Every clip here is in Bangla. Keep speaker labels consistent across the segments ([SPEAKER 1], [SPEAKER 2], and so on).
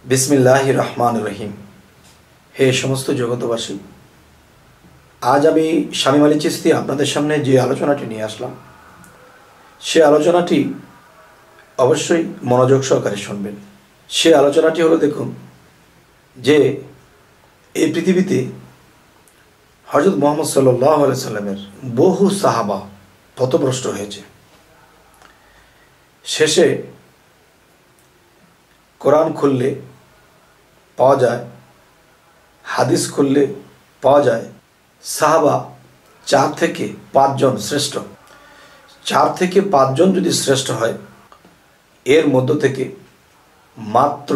[SPEAKER 1] बिस्मिल्लाहिर रहमानिर रहीम। हे समस्त जगतबासी, आज আমি শামীম আলী চিশতি আপনাদের সামনে যে আলোচনাটি নিয়ে আসলাম সে আলোচনাটি অবশ্যই মনোযোগ সহকারে শুনবেন। সে আলোচনাটি হলো, দেখুন যে এই পৃথিবীতে হযরত মুহাম্মদ সাল্লাল্লাহু আলাইহি সাল্লামের বহু সাহাবা পথভ্রষ্ট হয়েছে। শেষে কোরআন খুললে পাওয়া যায়, হাদিস খুললে পাওয়া যায় সাহাবা 4 থেকে 5 জন শ্রেষ্ঠ। 4 থেকে 5 জন যদি শ্রেষ্ঠ হয়, এর মধ্য থেকে মাত্র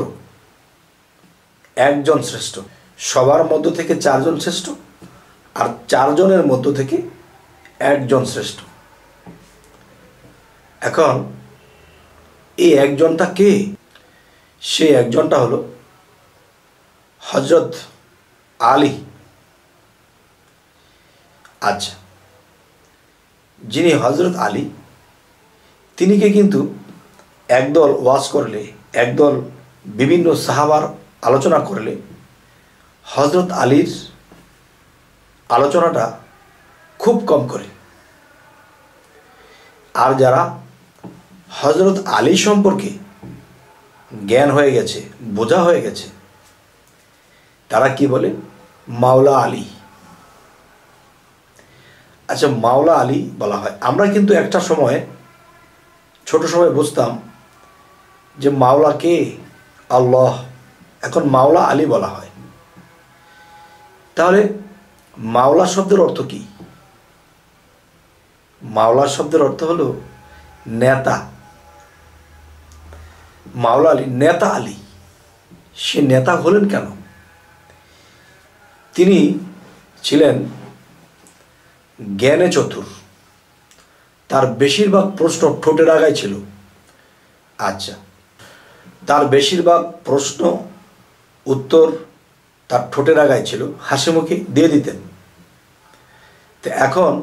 [SPEAKER 1] একজন শ্রেষ্ঠ। সবার মধ্য থেকে 4 জন শ্রেষ্ঠ, আর 4 জনের মধ্য থেকে একজন শ্রেষ্ঠ। এখন এই একজনটা কে? সে একজনটা হলো হযরত আলী। আচ্ছা, যিনি হযরত আলী, তিনিকে কিন্তু একদল ওয়াজ করলে, একদল বিভিন্ন সাহাবার আলোচনা করলে হযরত আলীর আলোচনাটা খুব কম করে। আর যারা হযরত আলী সম্পর্কে জ্ঞান হয়ে গেছে, বোঝা হয়ে গেছে, তারা কি বলে? মাওলা আলী। আচ্ছা, মাওলা আলী বলা হয়। আমরা কিন্তু একটা সময়, ছোট সময় বুঝতাম যে মাওলা কে? আল্লাহ। এখন মাওলা আলী বলা হয়। তাহলে মাওলা শব্দের অর্থ কি? মাওলা শব্দের অর্থ হলো নেতা। মাওলা আলী নেতা আলী। সে নেতা হলেন কেন? তিনি ছিলেন জ্ঞানে চতুর। তার বেশিরভাগ প্রশ্ন ঠোঁটের আগায় ছিল। আচ্ছা, তার বেশিরভাগ প্রশ্ন উত্তর তার ঠোঁটের আগায় ছিল, হাসি মুখে দিয়ে দিতেন। তো এখন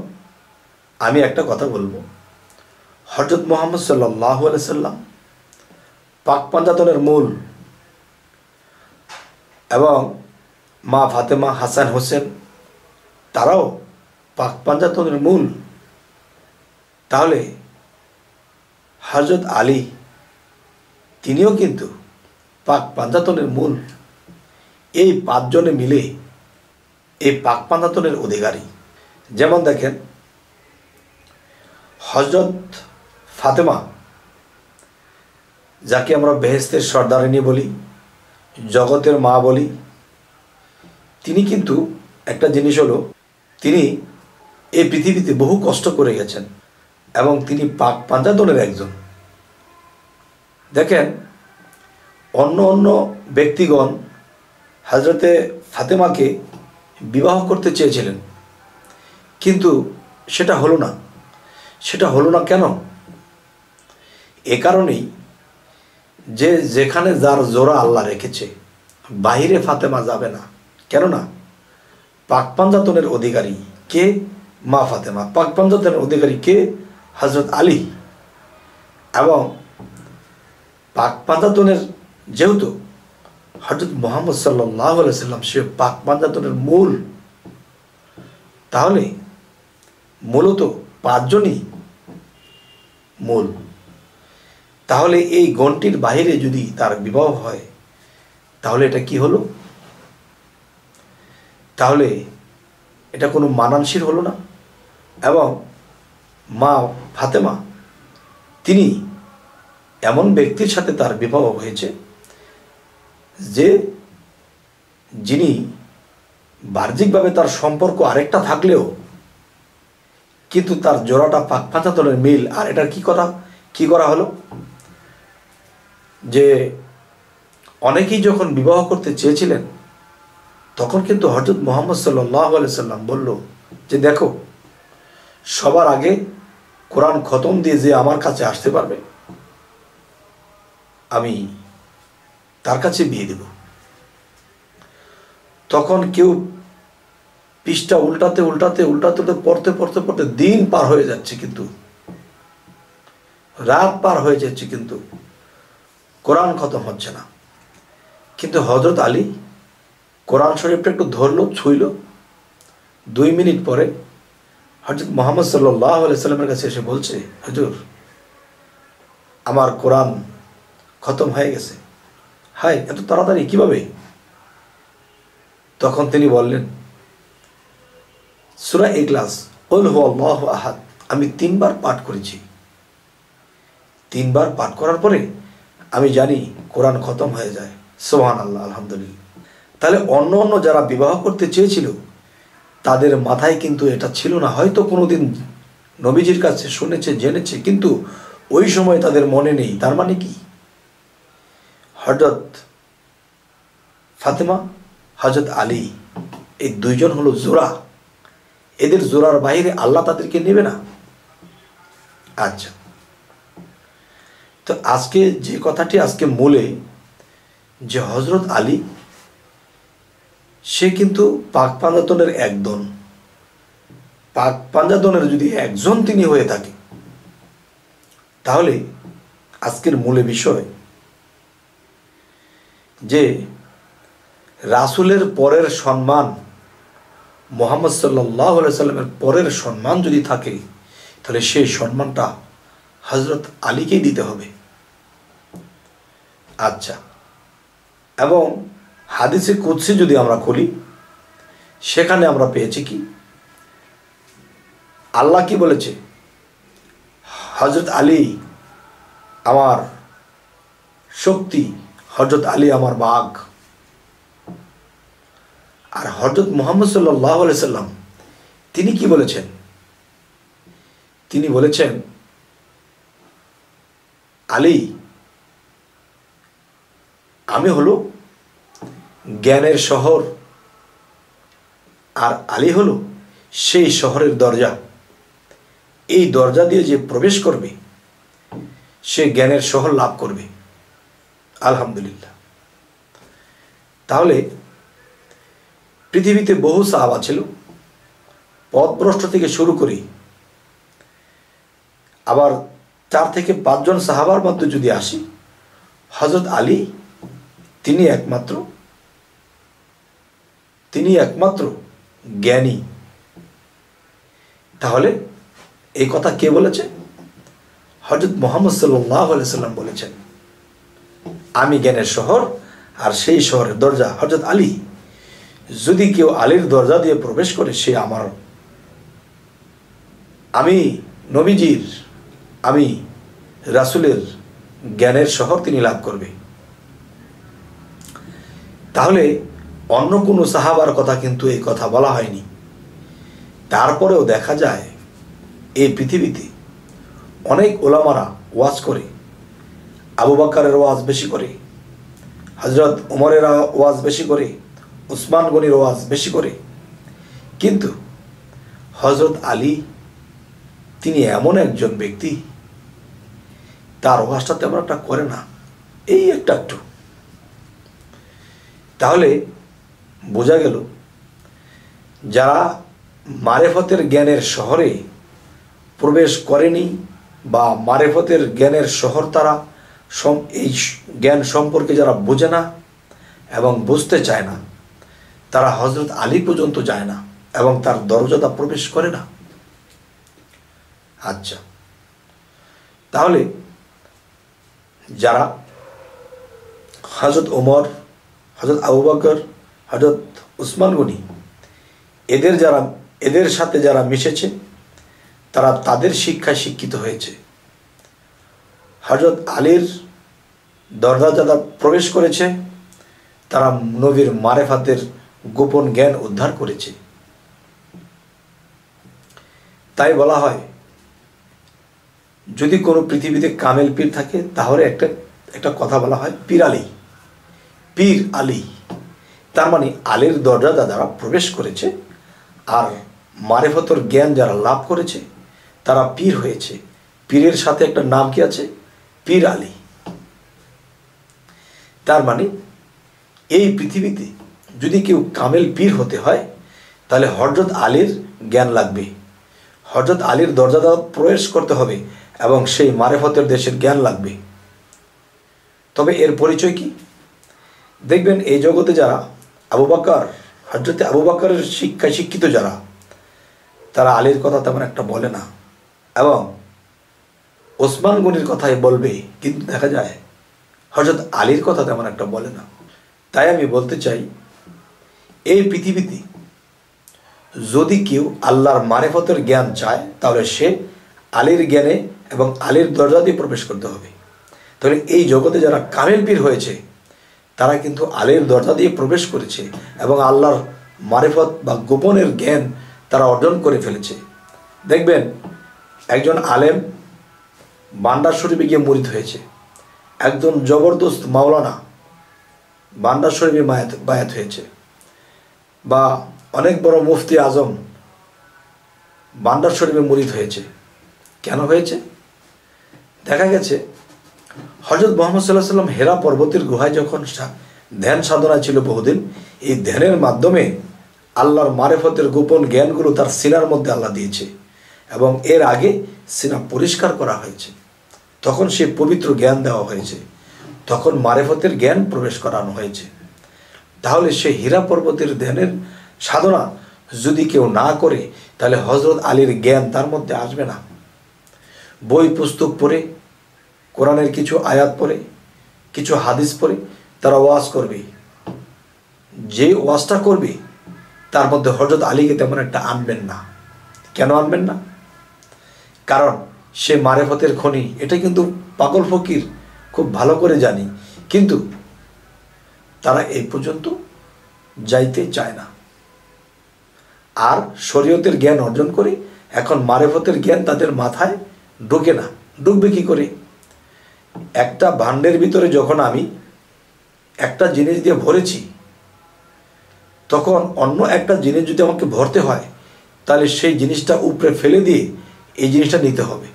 [SPEAKER 1] আমি একটা কথা বলবো, হযরত মুহাম্মদ সাল্লাল্লাহু আলাইহি সাল্লাম পাক পাঞ্জাতনের মূল, এবং মা ফাতেমা, হাসান, হোসেন, তারাও পাক পাঞ্জাতনের মূল। তাহলে হযরত আলী তিনিও কিন্তু পাক পাঞ্জাতনের মূল। এই 5 জনে মিলে এই পাক পাঞ্জাতনের অধিকারী। যেমন দেখেন, হযরত ফাতেমা, যাকে আমরা বেহেশতের সর্দারিনী বলি, জগতের মা বলি, তিনি কিন্তু একটা জিনিস হলো, তিনি এই পৃথিবীতে বহু কষ্ট করে গেছেন এবং তিনি পাক পাঞ্জাতনের একজন। দেখেন, অন্য অন্য ব্যক্তিগণ হযরতে ফাতেমাকে বিবাহ করতে চেয়েছিলেন, কিন্তু সেটা হলো না। সেটা হলো না কেন? এ কারণেই যে যেখানে যার জোড়া আল্লাহ রেখেছে, বাইরে ফাতেমা যাবে না। কেননা পাক পাঞ্জাতনের অধিকারী কে? মা ফাতেমা। পাক পাঞ্জাতনের অধিকারী কে? হযরত আলী। এবং পাক পাঞ্জাতনের যেহেতু হযরত মুহাম্মদ সাল্লাল্লাহু আলাইহি সাল্লাম সে পাক পাঞ্জাতনের মূল, তাহলে মূলত 5 জনই মূল। তাহলে এই গণটির বাইরে যদি তার বিবাহ হয়, তাহলে এটা কি হলো? তাহলে এটা কোনো মানানসির হলো না। এবং মা ফাতেমা, তিনি এমন ব্যক্তির সাথে তার বিবাহ হয়েছে যে যিনি বাহ্যিকভাবে তার সম্পর্ক আরেকটা থাকলেও কিন্তু তার জোড়াটা পাক পাঞ্জাতনের মিল। আর এটা কি করা হলো যে অনেকেই যখন বিবাহ করতে চেয়েছিলেন, তখন কিন্তু হযরত মুহাম্মদ সাল্লাল্লাহু আলাইহি সাল্লাম বলল যে দেখো, সবার আগে কোরআন খতম দিয়ে যে আমার কাছে আসতে পারবে, আমি তার কাছে বিয়ে দেব। তখন কেউ পৃষ্ঠা উল্টাতে উল্টাতে উল্টাতে পড়তে পড়তে পড়তে দিন পার হয়ে যাচ্ছে, কিন্তু রাত পার হয়ে যাচ্ছে, কিন্তু কোরআন খতম হচ্ছে না। কিন্তু হজরত আলী কোরআন শরীফটা একটু ধরলো, ছুঁইল। 2 মিনিট পরে হজরত মুহাম্মদ সাল্লাল্লাহু আলাইহি সাল্লামের কাছে এসে বলছে, হুজুর আমার কোরআন খতম হয়ে গেছে। হায়, এত তাড়াতাড়ি কিভাবে? তখন তিনি বললেন, সূরা ইখলাস কুল হুয়াল্লাহু আহাদ আমি 3 বার পাঠ করেছি। 3 বার পাঠ করার পরে আমি জানি কোরআন খতম হয়ে যায়। সুবহানাল্লাহ, আলহামদুলিল্লাহ। তাহলে অন্য অন্য যারা বিবাহ করতে চেয়েছিল তাদের মাথায় কিন্তু এটা ছিল না। হয়তো কোনোদিন নবীজির কাছে শুনেছে, জেনেছে, কিন্তু ওই সময় তাদের মনে নেই। তার মানে কি? হযরত ফাতেমা, হযরত আলী, এই 2 জন হলো জোড়া। এদের জোড়ার বাইরে আল্লাহ তাদেরকে নেবে না। আচ্ছা, তো আজকে যে কথাটি আজকে মূলে, যে হযরত আলী সে কিন্তু পাক পাঞ্জাতনের একজন, পাক পাঞ্জাতনের যদি একজন তিনি হয়ে থাকে, তাহলে আজকের মূলে বিষয় যে রাসূলের পরের সম্মান, মুহাম্মদ সাল্লাল্লাহু আলাইহি সাল্লামের পরের সম্মান যদি থাকে, তাহলে সেই সম্মানটা হযরত আলীকেই দিতে হবে। আচ্ছা, এবং হাদিসে কুদসি যদি আমরা খুলি, সেখানে আমরা পেয়েছি কি, আল্লাহ কি বলেছে? হযরত আলী আমার শক্তি, হযরত আলী আমার বাঘ। আর হযরত মুহাম্মদ সাল্লাল্লাহু আলাইহি সাল্লাম তিনি কি বলেছেন? তিনি বলেছেন, আলী আমি হলো জ্ঞানের শহর, আর আলী হলো সেই শহরের দরজা। এই দরজা দিয়ে যে প্রবেশ করবে সে জ্ঞানের শহর লাভ করবে। আলহামদুলিল্লাহ। তাহলে পৃথিবীতে বহু সাহাবা ছিল, পথভ্রষ্ট থেকে শুরু করে আবার 4 থেকে 5 জন সাহাবার মধ্যে যদি আসি, হযরত আলী তিনি একমাত্র জ্ঞানী। তাহলে এই কথা কে বলেছে? হযরত মুহাম্মদ সাল্লাল্লাহু আলাইহি সাল্লাম বলেছেন, আমি জ্ঞানের শহর আর সেই শহরের দরজা হযরত আলী। যদি কেউ আলীর দরজা দিয়ে প্রবেশ করে, সে আমার, আমি নবীজির, আমি রাসূলের জ্ঞানের শহর তিনি লাভ করবে। তাহলে অন্য কোনো সাহাবার কথা কিন্তু এই কথা বলা হয়নি। তারপরেও দেখা যায় এই পৃথিবীতে অনেক ওলামারা ওয়াজ করে। আবু বকরের ওয়াজ বেশি করে, হযরত ওমরের ওয়াজ বেশি করে, উসমান গনির ওয়াজ বেশি করে, কিন্তু হযরত আলী তিনি এমন একজন ব্যক্তি, তার ওয়াজটা তেমন একটা করে না, এই একটু। তাহলে বোঝা গেল যারা মারেফতের জ্ঞানের শহরে প্রবেশ করেনি বা মারেফতের জ্ঞানের শহর তারা এই জ্ঞান সম্পর্কে যারা বোঝে না এবং বুঝতে চায় না, তারা হযরত আলী পর্যন্ত যায় না এবং তার দরজাটা প্রবেশ করে না। আচ্ছা, তাহলে যারা হযরত ওমর, হযরত আবু বকর, হযরত উসমান গনি, এদের সাথে যারা মিশেছে, তারা তাদের শিক্ষায় শিক্ষিত হয়েছে। হযরত আলীর দরজা যারা প্রবেশ করেছে, তারা নবীর মারেফাতের গোপন জ্ঞান উদ্ধার করেছে। তাই বলা হয়, যদি কোনো পৃথিবীতে কামেল পীর থাকে, তাহলে একটা কথা বলা হয় পীর আলী, পীর আলী। তার মানে আলীর দরজা যারা প্রবেশ করেছে আর মারেফতের জ্ঞান যারা লাভ করেছে, তারা পীর হয়েছে। পীরের সাথে একটা নাম কি আছে? পীর আলী। তার মানে এই পৃথিবীতে যদি কেউ কামেল পীর হতে হয়, তাহলে হযরত আলীর জ্ঞান লাগবে, হযরত আলীর দরজা প্রবেশ করতে হবে এবং সেই মারেফতের দেশের জ্ঞান লাগবে। তবে এর পরিচয় কি? দেখবেন এই জগতে যারা আবু বকর, হযরতে আবু বকরের শিক্ষায় শিক্ষিত যারা, তারা আলীর কথা তেমন একটা বলে না, এবং ওসমান গনির কথাই বলবে, কিন্তু দেখা যায় হযরত আলীর কথা তেমন একটা বলে না। তাই আমি বলতে চাই, এই পৃথিবীতে যদি কেউ আল্লাহর মারিফতের জ্ঞান চায়, তাহলে সে আলীর জ্ঞানে এবং আলীর দরজা দিয়ে প্রবেশ করতে হবে। তাহলে এই জগতে যারা কামেল পীর হয়েছে, তারা কিন্তু আলীর দরজা দিয়ে প্রবেশ করেছে এবং আল্লাহর মারিফত বা গোপনের জ্ঞান তারা অর্জন করে ফেলেছে। দেখবেন একজন আলেম বান্ডার শরীফে গিয়ে মুরিদ হয়েছে, একজন জবরদস্ত মাওলানা বান্ডার শরীফে বায়াত হয়েছে, বা অনেক বড় মুফতি আজম বান্ডার শরীফে মুরিদ হয়েছে। কেন হয়েছে? দেখা গেছে হযরত মুহাম্মদ সাল্লাল্লাহু আলাইহি ওয়াসাল্লাম হেরা পর্বতের গুহায় যখন ধ্যান সাধনা ছিল বহুদিন, এই ধ্যানের মাধ্যমে আল্লাহর মারিফতের গোপন জ্ঞানগুলো তার সিনার মধ্যে আল্লাহ দিয়েছে, এবং এর আগে সিনা পরিষ্কার করা হয়েছে, তখন সে পবিত্র জ্ঞান দেওয়া হয়েছে, তখন মারিফতের জ্ঞান প্রবেশ করানো হয়েছে। তাহলে সে হীরা পর্বতের ধ্যানের সাধনা যদি কেউ না করে, তাহলে হযরত আলীর জ্ঞান তার মধ্যে আসবে না। বই পুস্তক পড়ে, কোরআনের কিছু আয়াত পড়ে, কিছু হাদিস পড়ে তারা ওয়াজ করবে, যে ওয়াজটা করবে তার মধ্যে হযরত আলীকে তেমন একটা আনবেন না। কেন আনবেন না? কারণ সে মারিফতের খনি, এটা কিন্তু পাগল ফকির খুব ভালো করে জানি, কিন্তু তারা এই পর্যন্ত যাইতে চায় না। আর শরীয়তের জ্ঞান অর্জন করে এখন মারিফতের জ্ঞান তাদের মাথায় ঢোকে না। ঢুকবে কি করে? একটা ভাণ্ডের ভিতরে যখন আমি একটা জিনিস দিয়ে ভরেছি, তখন অন্য একটা জিনিস যদি আমাকে ভরতে হয়, তাহলে সেই জিনিসটা উপরে ফেলে দিয়ে এই জিনিসটা নিতে হবে।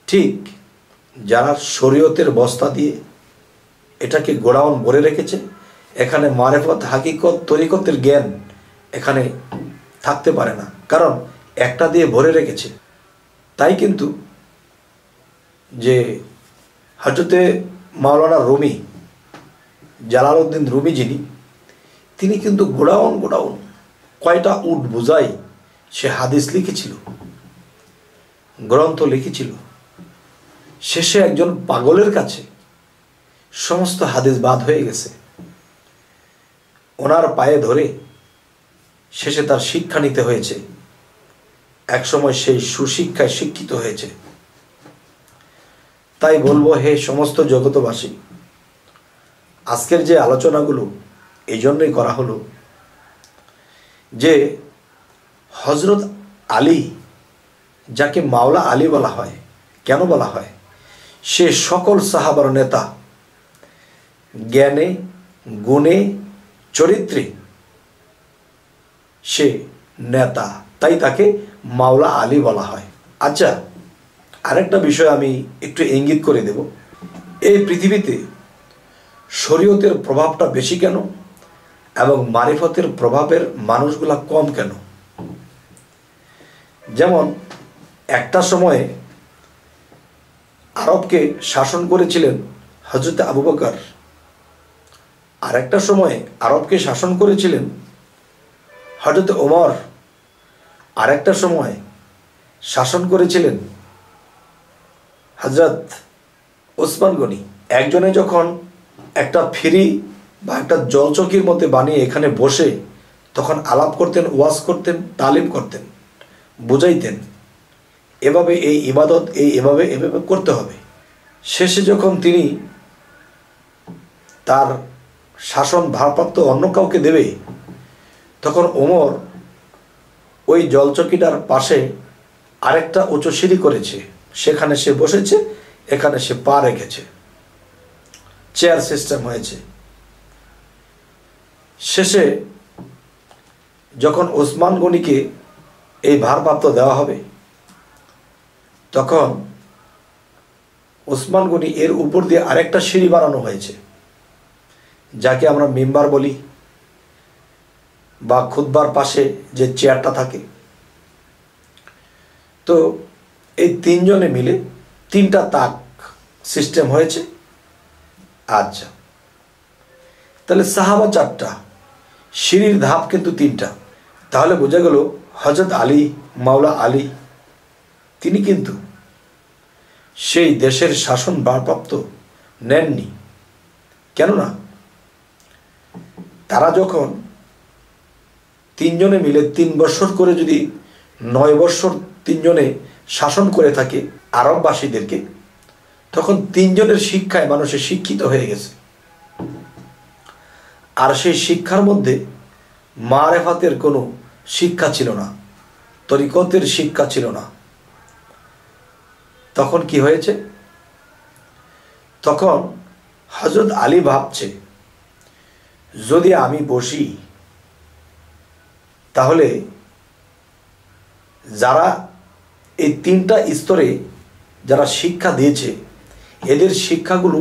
[SPEAKER 1] ঠিক যারা শরীয়তের বস্তা দিয়ে এটাকে গোডাউন ভরে রেখেছে, এখানে মারিফত, হাকিকত, তরিকতের জ্ঞান এখানে থাকতে পারে না, কারণ একটা দিয়ে ভরে রেখেছে। তাই কিন্তু যে হযরতে মাওলানা রুমি, জালালউদ্দিন রুমি যিনি, তিনি কিন্তু গোডাউন কয়টা উট বোঝাই সে হাদিস লিখেছিল, গ্রন্থ লিখেছিল। শেষে একজন পাগলের কাছে সমস্ত হাদিস বাদ হয়ে গেছে, ওনার পায়ে ধরে শেষে তার শিক্ষা নিতে হয়েছে। একসময় সেই সুশিক্ষায় শিক্ষিত হয়েছে। তাই বলবো, হে সমস্ত জগতবাসী, আজকের যে আলোচনাগুলো এই জন্যই করা হলো যে হযরত আলী, যাকে মাওলা আলী বলা হয়, কেন বলা হয়? সে সকল সাহাবার নেতা, জ্ঞানে, গুণে, চরিত্রে সে নেতা, তাই তাকে মাওলা আলী বলা হয়। আচ্ছা, আরেকটা বিষয় আমি একটু ইঙ্গিত করে দেব। এই পৃথিবীতে শরীয়তের প্রভাবটা বেশি কেন এবং মারিফতের প্রভাবের মানুষগুলা কম কেন? যেমন একটা সময়ে আরবকে শাসন করেছিলেন হযরত আবু বকর, আর একটা সময়ে আরবকে শাসন করেছিলেন হযরত ওমর, আর একটা সময় শাসন করেছিলেন হযরত ওসমান গনি। একজনে যখন একটা ফ্রি বা একটা জলচকির মধ্যে বানিয়ে এখানে বসে তখন আলাপ করতেন, ওয়াজ করতেন, তালিম করতেন, বুঝাইতেন, এভাবে এই ইবাদত এভাবে করতে হবে। শেষে যখন তিনি তার শাসন ভারপ্রাপ্ত অন্য কাউকে দেবে, তখন ওমর ওই জলচকিটার পাশে আরেকটা উঁচু সিঁড়ি করেছে, সেখানে সে বসেছে, এখানে সে পা রেখেছে, চেয়ার সিস্টেম হয়েছে। শেষে যখন ওসমান গনিকে এই ভারপ্রাপ্ত দেওয়া হবে, তখন ওসমান গনি এর উপর দিয়ে আরেকটা সিঁড়ি বানানো হয়েছে, যাকে আমরা মিম্বার বলি, বা খুতবার পাশে যে চেয়ারটা থাকে। তো এই তিনজনে মিলে তিনটা তাক সিস্টেম হয়েছে। আচ্ছা, তাহলে সাহাবা 4টা, সিঁড়ির ধাপ কিন্তু 3টা। তাহলে বোঝা গেল হযরত আলী, মাওলা আলী, তিনি কিন্তু সেই দেশের শাসন ভারপ্রাপ্ত নেননি। কেননা তারা যখন 3 জনে মিলে 3 বছর করে যদি 9 বছর 3 জনে শাসন করে থাকে আরববাসীদেরকে, তখন 3 জনের শিক্ষায় মানুষের শিক্ষিত হয়ে গেছে। আর সেই শিক্ষার মধ্যে মারেফাতের কোনো শিক্ষা ছিল না, তরিকতের শিক্ষা ছিল না। তখন কি হয়েছে? তখন হযরত আলী ভাবছে, যদি আমি বসি তাহলে যারা এই 3টা স্তরে যারা শিক্ষা দিয়েছে, এদের শিক্ষাগুলো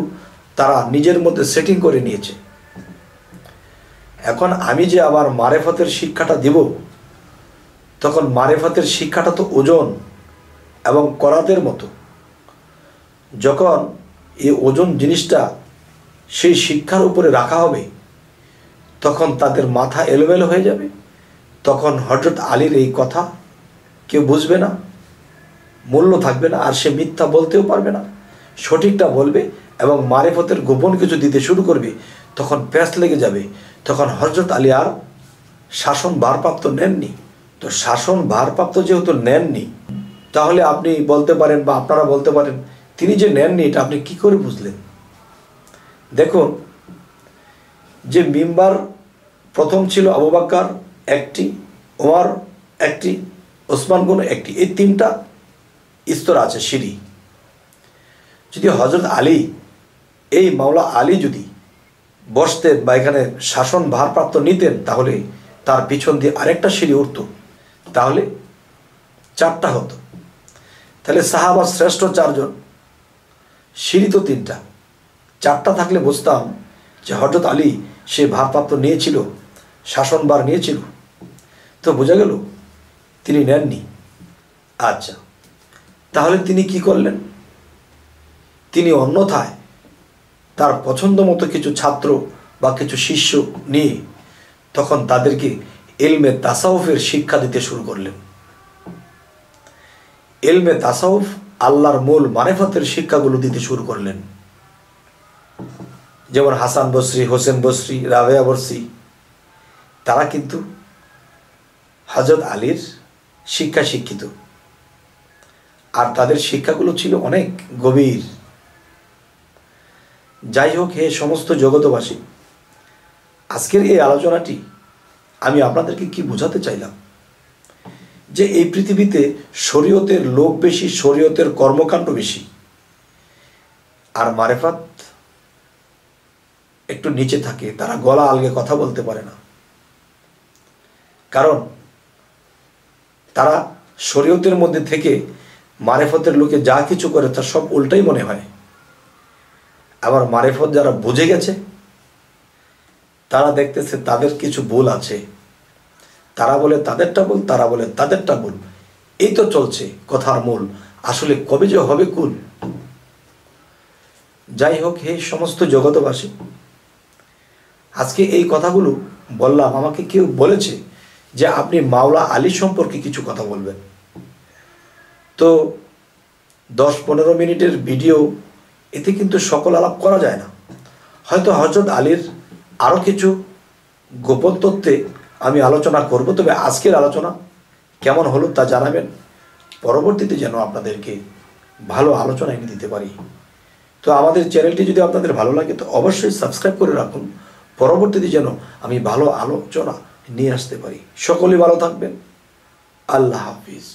[SPEAKER 1] তারা নিজের মধ্যে সেটিং করে নিয়েছে। এখন আমি যে আবার মারেফতের শিক্ষাটা দেব, তখন মারেফতের শিক্ষাটা তো ওজন এবং করাতের মতো। যখন এই ওজন জিনিসটা সেই শিক্ষার উপরে রাখা হবে, তখন তাদের মাথা এলোমেলো হয়ে যাবে। তখন হযরত আলীর এই কথা কেউ বুঝবে না, মূল্য থাকবে না, আর সে মিথ্যা বলতেও পারবে না, সঠিকটা বলবে এবং মারেফতের গোপন কিছু দিতে শুরু করবে। তখন প্যাঁচ লেগে যাবে। তখন হযরত আলী আর শাসন ভারপ্রাপ্ত নেননি। তো শাসন ভারপ্রাপ্ত যেহেতু নেননি, তাহলে আপনি বলতে পারেন বা আপনারা বলতে পারেন, তিনি যে নেননি এটা আপনি কি করে বুঝলেন? দেখুন, যে মিম্বার প্রথম ছিল আবু বকর একটি, ওমর একটি, ওসমান গনি একটি, এই 3টা স্তর আছে সিঁড়ি। যদি হযরত আলী, এই মাওলা আলী যদি বসতেন বা এখানে শাসন ভারপ্রাপ্ত নিতেন, তাহলে তার পিছন দিয়ে আরেকটা সিঁড়ি উঠত, তাহলে 4টা হতো। তাহলে সাহাবা শ্রেষ্ঠ 4 জন, সিঁড়ি তো 3টা, 4টা থাকলে বুঝতাম যে হযরত আলী সে ভারপ্রাপ্ত নিয়েছিল, শাসনভার নিয়েছিল। তো বোঝা গেল তিনি নেননি। আচ্ছা, তাহলে তিনি কি করলেন? তিনি অন্যথায় তার পছন্দ মতো কিছু ছাত্র বা কিছু শিষ্য নিয়ে তখন তাদেরকে ইলমে তাসাউফের শিক্ষা দিতে শুরু করলেন। ইলমে তাসাউফ, আল্লাহর মূল মারিফতের শিক্ষাগুলো দিতে শুরু করলেন। যেমন হাসান বসরি, হোসেন বসরি, রাবেয়া বসরি, তারা কিন্তু হযরত আলীর শিক্ষা শিক্ষিত, আর তাদের শিক্ষাগুলো ছিল অনেক গভীর। যাই হোক, হে সমস্ত জগতবাসী, আজকের এই আলোচনাটি আমি আপনাদেরকে কি বোঝাতে চাইলাম, যে এই পৃথিবীতে শরীয়তের লোক বেশি, শরীয়তের কর্মকাণ্ড বেশি, আর মারেফাত একটু নিচে থাকে। তারা গলা আলগে কথা বলতে পারে না, কারণ তারা শরীয়তের মধ্যে থেকে মারেফতের লোকে যা কিছু করে তার সব উল্টাই মনে হয়। আবার মারেফত যারা বুঝে গেছে, তারা দেখতেছে তাদের কিছু ভুল আছে, তারা বলে তাদেরটা ভুল, তারা বলে তাদেরটা ভুল। এই তো চলছে কথার মূল। আসলে কবে যে হবে কুল? যাই হোক, হে সমস্ত জগতবাসী, আজকে এই কথাগুলো বললাম। আমাকে কেউ বলেছে যে আপনি মাওলা আলী সম্পর্কে কিছু কথা বলবেন। তো 10-15 মিনিটের ভিডিও, এতে কিন্তু সকল আলাপ করা যায় না। হয়তো হযরত আলীর আরও কিছু গোপন তথ্যে আমি আলোচনা করব। তবে আজকের আলোচনা কেমন হলো তা জানাবেন, পরবর্তীতে যেন আপনাদেরকে ভালো আলোচনা এনে দিতে পারি। তো আমাদের চ্যানেলটি যদি আপনাদের ভালো লাগে তো অবশ্যই সাবস্ক্রাইব করে রাখুন, পরবর্তীতে যেন আমি ভালো আলোচনা নিয়ে আসতে পারি। সকলেই ভালো থাকবেন। আল্লাহ হাফিজ।